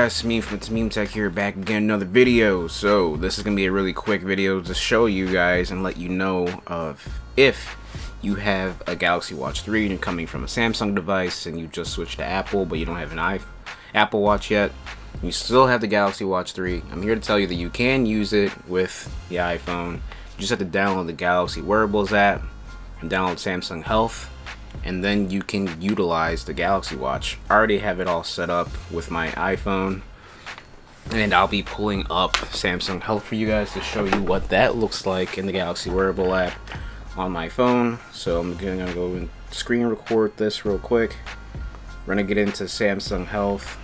guys, it's Meme Tech here, back again, another video. So this is gonna be a really quick video to show you guys and let you know of if you have a Galaxy Watch 3 and you're coming from a Samsung device and you just switched to Apple, but you don't have an Apple Watch yet. You still have the Galaxy Watch 3. I'm here to tell you that you can use it with the iPhone. You just have to download the Galaxy Wearables app and download Samsung Health, and then you can utilize the Galaxy Watch. I already have it all set up with my iPhone, and I'll be pulling up Samsung Health for you guys to show you what that looks like in the Galaxy Wearable app on my phone. So I'm gonna go and screen record this real quick. We're gonna get into Samsung Health.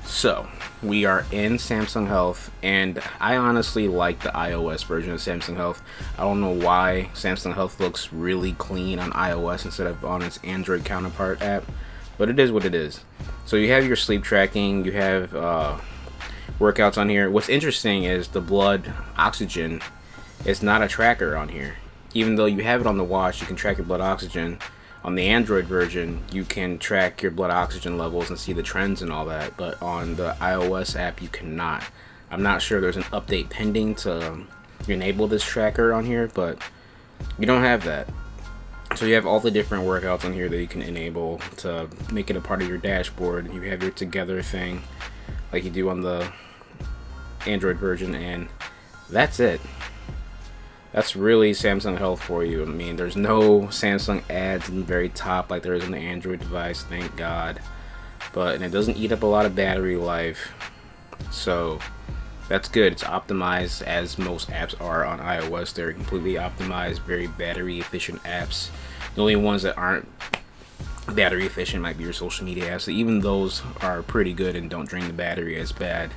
So we are in Samsung Health, and I honestly like the iOS version of Samsung Health. I don't know why Samsung Health looks really clean on iOS instead of on its Android counterpart app, but it is what it is. So you have your sleep tracking, you have workouts on here. What's interesting is the blood oxygen is not a tracker on here. Even though you have it on the watch, you can track your blood oxygen. On the Android version, you can track your blood oxygen levels and see the trends and all that, but on the iOS app, you cannot. I'm not sure there's an update pending to enable this tracker on here, but you don't have that. So you have all the different workouts on here that you can enable to make it a part of your dashboard. You have your together thing like you do on the Android version, and that's it. That's really Samsung Health for you. I mean, there's no Samsung ads in the very top like there is on the Android device, thank God. And it doesn't eat up a lot of battery life, so that's good. It's optimized as most apps are on iOS. They're completely optimized, very battery efficient apps. The only ones that aren't battery efficient might be your social media apps. So even those are pretty good and don't drain the battery as bad.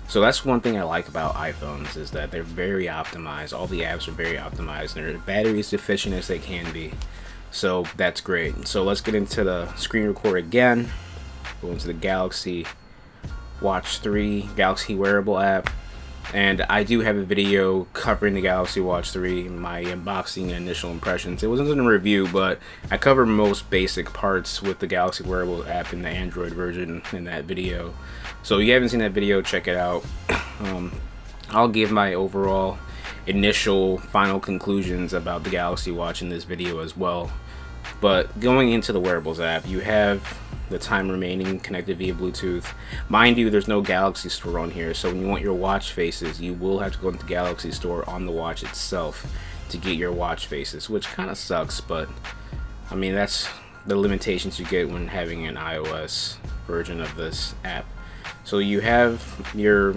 So that's one thing I like about iPhones, is that they're very optimized. All the apps are very optimized. They're battery as efficient as they can be. So that's great. So let's get into the screen record again. Go into the Galaxy Watch 3 Galaxy Wearable app. And I do have a video covering the Galaxy Watch 3, my unboxing and initial impressions. It wasn't a review, but I cover most basic parts with the Galaxy Wearable app in the Android version in that video. So if you haven't seen that video, check it out. I'll give my overall initial final conclusions about the Galaxy Watch in this video as well. But going into the Wearables app, you have the time remaining connected via Bluetooth. Mind you, there's no Galaxy Store on here, so when you want your watch faces, you will have to go into the Galaxy Store on the watch itself to get your watch faces, which kind of sucks, but I mean, that's the limitations you get when having an iOS version of this app. So you have your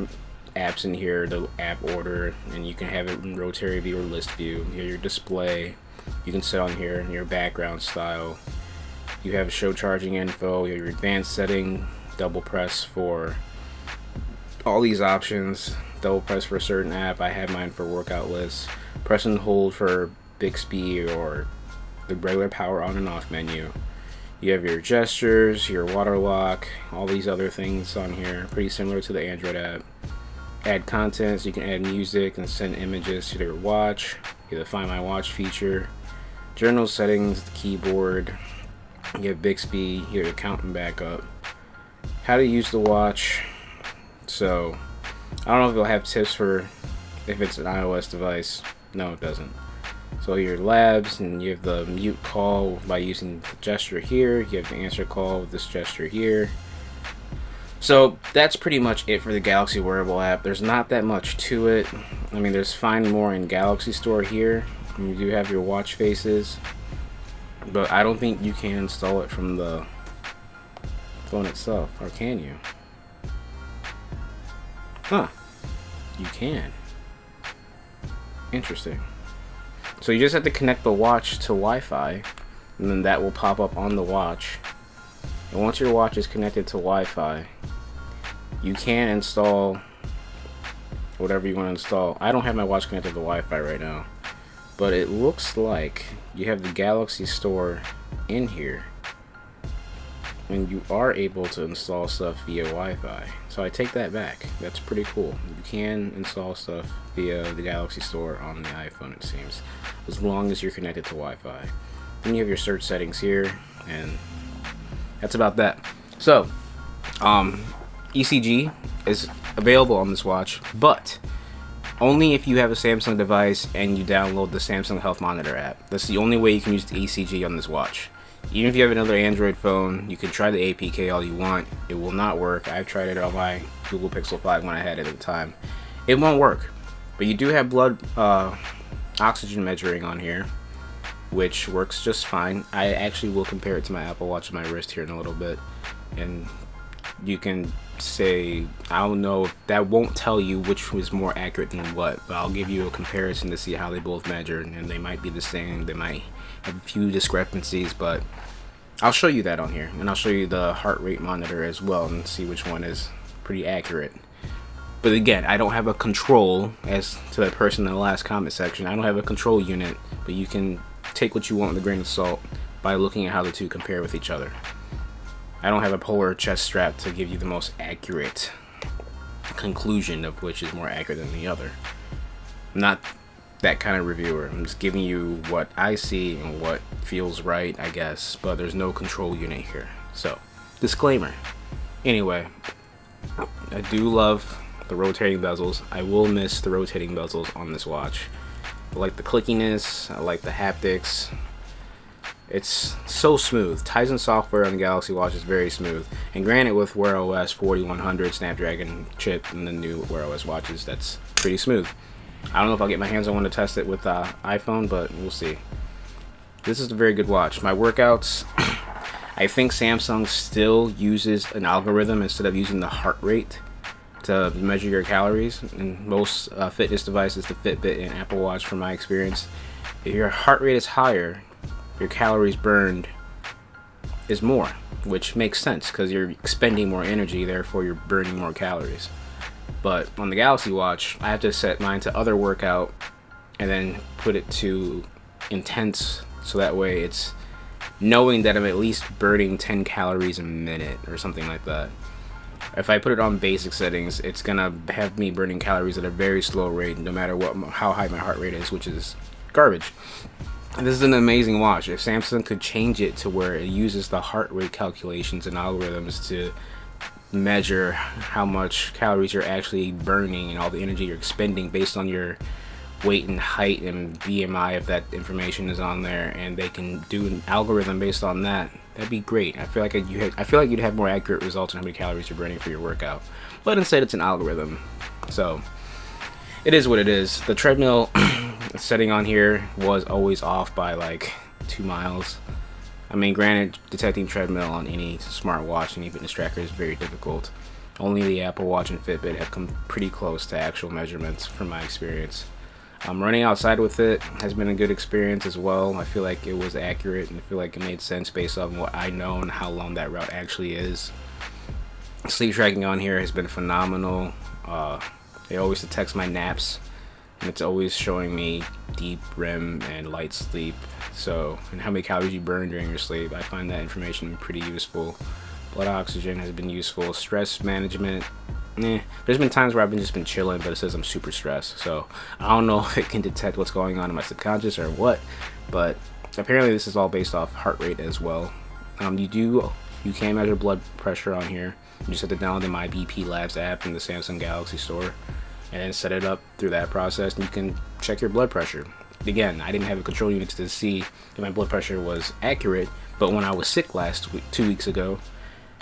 apps in here, the app order, and you can have it in rotary view or list view. You have your display, you can set on here your background style. You have show charging info, you have your advanced setting, double press for all these options, double press for a certain app. I have mine for workout lists, press and hold for Bixby or the regular power on and off menu. You have your gestures, your water lock, all these other things on here, pretty similar to the Android app. Add content, so you can add music and send images to your watch. You have the Find My Watch feature. Journal settings, the keyboard. You have Bixby, you have account and backup. How to use the watch. So, I don't know if it'll have tips for if it's an iOS device. No, it doesn't. So your labs, and you have the mute call by using the gesture here. You have the answer call with this gesture here. So that's pretty much it for the Galaxy Wearable app. There's not that much to it. I mean, there's Find More in Galaxy Store here. And you do have your watch faces, but I don't think you can install it from the phone itself, or can you? Huh, you can. Interesting. So you just have to connect the watch to Wi-Fi, and then that will pop up on the watch. And once your watch is connected to Wi-Fi, you can install whatever you want to install. I don't have my watch connected to Wi-Fi right now, but it looks like you have the Galaxy Store in here, and you are able to install stuff via Wi-Fi. So I take that back. That's pretty cool. You can install stuff via the Galaxy Store on the iPhone, it seems, as long as you're connected to Wi-Fi. Then you have your search settings here, and that's about that. So, ECG is available on this watch, but only if you have a Samsung device and you download the Samsung Health Monitor app. That's the only way you can use the ECG on this watch. Even if you have another Android phone, you can try the APK all you want. It will not work. I've tried it on my Google Pixel 5 when I had it at the time. It won't work. But you do have blood oxygen measuring on here, which works just fine. I actually will compare it to my Apple Watch on my wrist here in a little bit. And you can say, I don't know, that won't tell you which was more accurate than what, but I'll give you a comparison to see how they both measure, and they might be the same. They might have a few discrepancies, but I'll show you that on here, and I'll show you the heart rate monitor as well and see which one is pretty accurate. But again, I don't have a control, as to the person in the last comment section. I don't have a control unit, but you can take what you want with a grain of salt by looking at how the two compare with each other. I don't have a polar chest strap to give you the most accurate conclusion of which is more accurate than the other. I'm not that kind of reviewer. I'm just giving you what I see and what feels right, I guess, but there's no control unit here. So, disclaimer. Anyway, I do love the rotating bezels. I will miss the rotating bezels on this watch. I like the clickiness, I like the haptics. It's so smooth. Tizen software on the Galaxy Watch is very smooth. And granted, with Wear OS 4100 Snapdragon chip and the new Wear OS watches, that's pretty smooth. I don't know if I'll get my hands on one to test it with iPhone, but we'll see. This is a very good watch. My workouts, I think Samsung still uses an algorithm instead of using the heart rate to measure your calories. In most fitness devices, the Fitbit and Apple Watch, from my experience, if your heart rate is higher, your calories burned is more, which makes sense because you're expending more energy, therefore you're burning more calories. But on the Galaxy Watch, I have to set mine to other workout and then put it to intense, so that way it's knowing that I'm at least burning 10 calories a minute or something like that. If I put it on basic settings, it's gonna have me burning calories at a very slow rate, no matter how high my heart rate is, which is garbage. And this is an amazing watch. If Samsung could change it to where it uses the heart rate calculations and algorithms to measure how much calories you're actually burning and all the energy you're expending based on your weight and height and BMI, if that information is on there, and they can do an algorithm based on that, that'd be great. I feel like you'd have more accurate results on how many calories you're burning for your workout. But instead, it's an algorithm. So it is what it is. The treadmill setting on here was always off by like 2 miles. I mean, granted, detecting treadmill on any smartwatch and even fitness tracker is very difficult. Only the Apple Watch and Fitbit have come pretty close to actual measurements from my experience. Running outside with it has been a good experience as well. I feel like it was accurate, and I feel like it made sense based on what I know and how long that route actually is. Sleep tracking on here has been phenomenal. It always detects my naps, and it's always showing me deep REM and light sleep, so, and how many calories you burn during your sleep. I find that information pretty useful. Blood oxygen has been useful. Stress management, there's been times where I've just been chilling, but it says I'm super stressed, so I don't know if it can detect what's going on in my subconscious or what, but apparently this is all based off heart rate as well. You can measure blood pressure on here. You just have to download the My BP Labs app in the Samsung Galaxy Store and then set it up through that process, and you can check your blood pressure. Again, I didn't have a control unit to see if my blood pressure was accurate, but when I was sick last week, 2 weeks ago,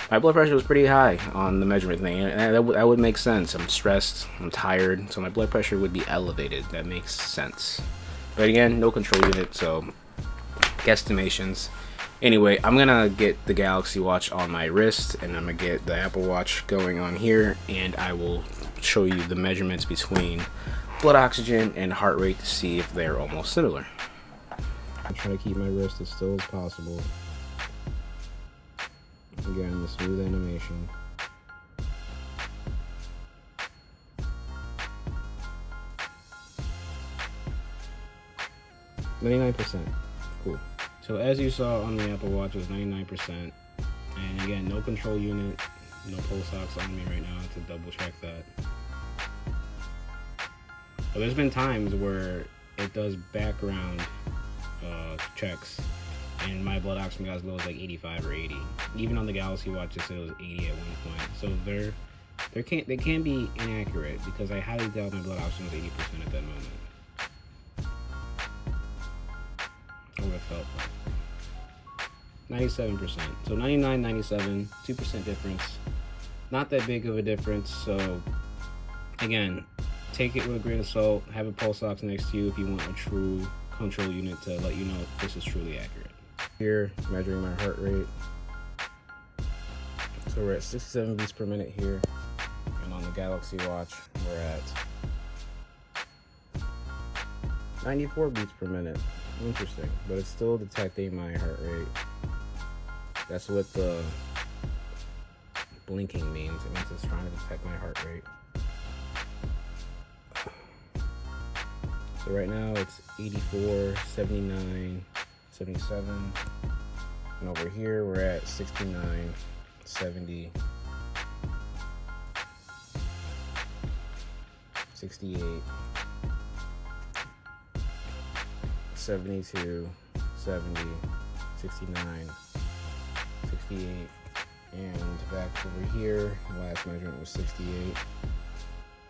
my blood pressure was pretty high on the measurement thing, and that would make sense. I'm stressed, I'm tired, so my blood pressure would be elevated. That makes sense. But again, no control unit, so guesstimations. Anyway, I'm gonna get the Galaxy Watch on my wrist, and I'm gonna get the Apple Watch going on here, and I will show you the measurements between blood oxygen and heart rate to see if they're almost similar. I try to keep my wrist as still as possible. Again, the smooth animation. %. Cool. So as you saw on the Apple Watch, it was 99%. And again, no control unit, no pulse ox on me right now to double check that. But there's been times where it does background checks, and my blood oxygen got as low as like 85 or 80. Even on the Galaxy Watch, it said it was 80 at one point. So they can be inaccurate, because I highly doubt my blood oxygen was 80% at that moment. I would have felt like 97%. So 99, 97, 2% difference. Not that big of a difference. So again, take it with a grain of salt. Have a pulse ox next to you if you want a true control unit to let you know if this is truly accurate. Here, measuring my heart rate. So we're at 67 beats per minute here. And on the Galaxy Watch, we're at 94 beats per minute. Interesting, but it's still detecting my heart rate. That's what the blinking means. It means it's trying to detect my heart rate. So right now it's 84, 79, 77. And over here we're at 69, 70, 68, 72, 70, 69, 68, and back over here, the last measurement was 68.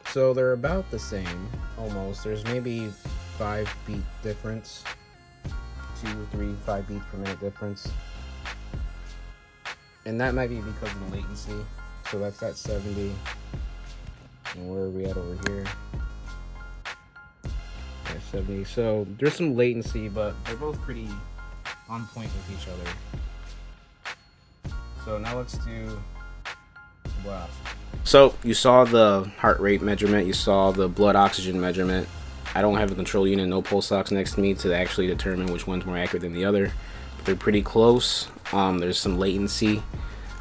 So they're about the same, almost. There's maybe 5 beat difference, 2 or 3, 5 beats per minute difference. And that might be because of the latency. So that's at 70. And where are we at over here? At 70. So there's some latency, but they're both pretty on point with each other. So now let's do blood oxygen. So you saw the heart rate measurement, you saw the blood oxygen measurement. I don't have a control unit, no pulse ox next to me to actually determine which one's more accurate than the other. But they're pretty close. There's some latency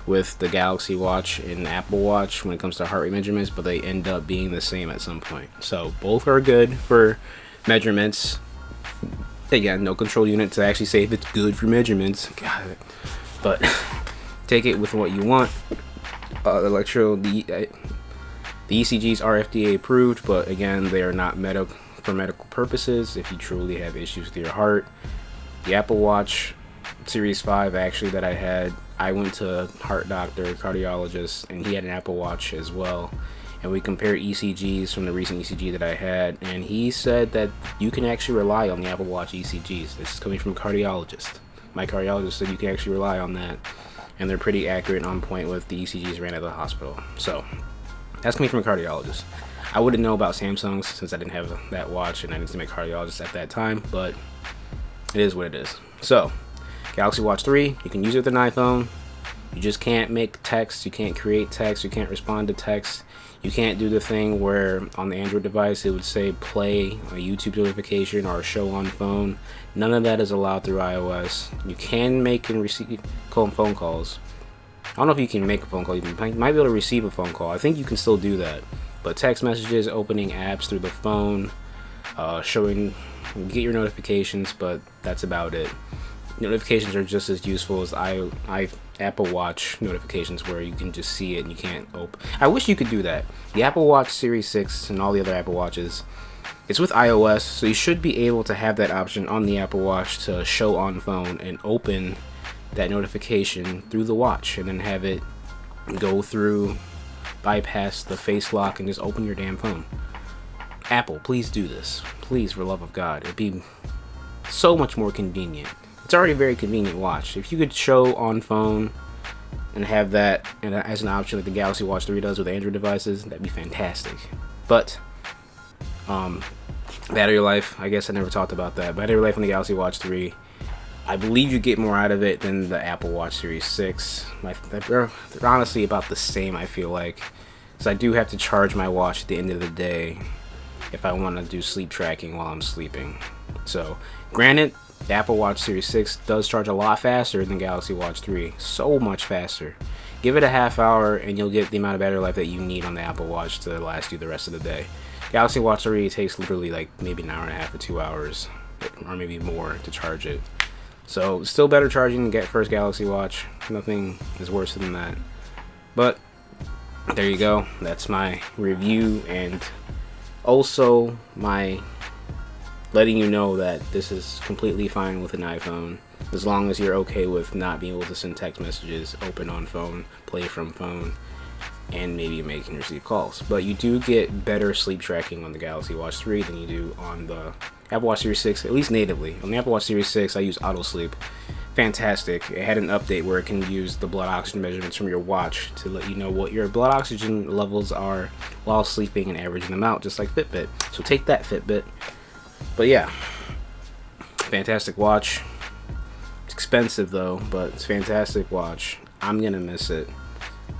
with the Galaxy Watch and the Apple Watch when it comes to heart rate measurements, but they end up being the same at some point. So both are good for measurements. Again, no control unit to actually say if it's good for measurements. God, but take it with what you want. The ECGs are FDA approved, but again, they are not for medical purposes. If you truly have issues with your heart, the Apple Watch Series 5 actually that I had, I went to a heart doctor, cardiologist, and he had an Apple Watch as well. And we compared ECGs from the recent ECG that I had, and he said that you can actually rely on the Apple Watch ECGs. This is coming from a cardiologist. My cardiologist said you can actually rely on that, and they're pretty accurate and on point with the ECGs ran at the hospital. So that's coming from a cardiologist. I wouldn't know about Samsung's since I didn't have that watch and I didn't see my cardiologist at that time, but it is what it is. So Galaxy Watch 3, you can use it with an iPhone. You just can't make text, you can't create text, you can't respond to text. You can't do the thing where on the Android device it would say play a YouTube notification or a show on phone. None of that is allowed through iOS. You can make and receive phone calls. I don't know if you can make a phone call. You might be able to receive a phone call. I think you can still do that. But text messages, opening apps through the phone, showing, get your notifications, but that's about it. Notifications are just as useful as Apple Watch notifications, where you can just see it and you can't open. I wish you could do that. The Apple Watch Series 6 and all the other Apple Watches, it's with iOS, so you should be able to have that option on the Apple Watch to show on phone and open that notification through the watch, and then have it go through, bypass the face lock, and just open your damn phone. Apple, please do this. Please, for the love of God. It'd be so much more convenient. It's already a very convenient watch. If you could show on phone and have that as an option like the Galaxy Watch 3 does with Android devices, that'd be fantastic. But battery life, I guess I never talked about that. Battery life on the Galaxy Watch 3, I believe you get more out of it than the Apple Watch Series 6. They're honestly about the same, I feel like. So I do have to charge my watch at the end of the day if I want to do sleep tracking while I'm sleeping. So granted, the Apple Watch Series 6 does charge a lot faster than Galaxy Watch 3. So much faster. Give it a half hour and you'll get the amount of battery life that you need on the Apple Watch to last you the rest of the day. Galaxy Watch 3 takes literally like maybe an hour and a half or 2 hours, or maybe more, to charge it. So still better charging than first Galaxy Watch. Nothing is worse than that. But there you go. That's my review, and also my letting you know that this is completely fine with an iPhone. as long as you're okay with not being able to send text messages, open on phone, play from phone, and maybe make and receive calls. But you do get better sleep tracking on the Galaxy Watch 3 than you do on the Apple Watch Series 6, at least natively. On the Apple Watch Series 6, I use Auto Sleep. Fantastic. It had an update where it can use the blood oxygen measurements from your watch to let you know what your blood oxygen levels are while sleeping and averaging them out, just like Fitbit. So take that, Fitbit. But yeah, fantastic watch. It's expensive though, but it's a fantastic watch. I'm gonna miss it.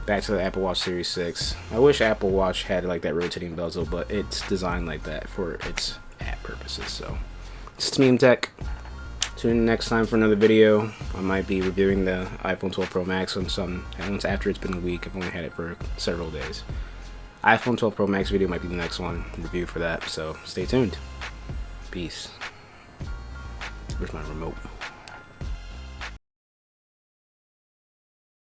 Back to the Apple Watch Series 6. I wish Apple Watch had like that rotating bezel, but it's designed like that for its app purposes. So it's Meme Tech. Tune in next time for another video. I might be reviewing the iPhone 12 Pro Max once after it's been a week. I've only had it for several days. iPhone 12 Pro Max video might be the next one, review for that, so stay tuned. Peace. Where's my remote?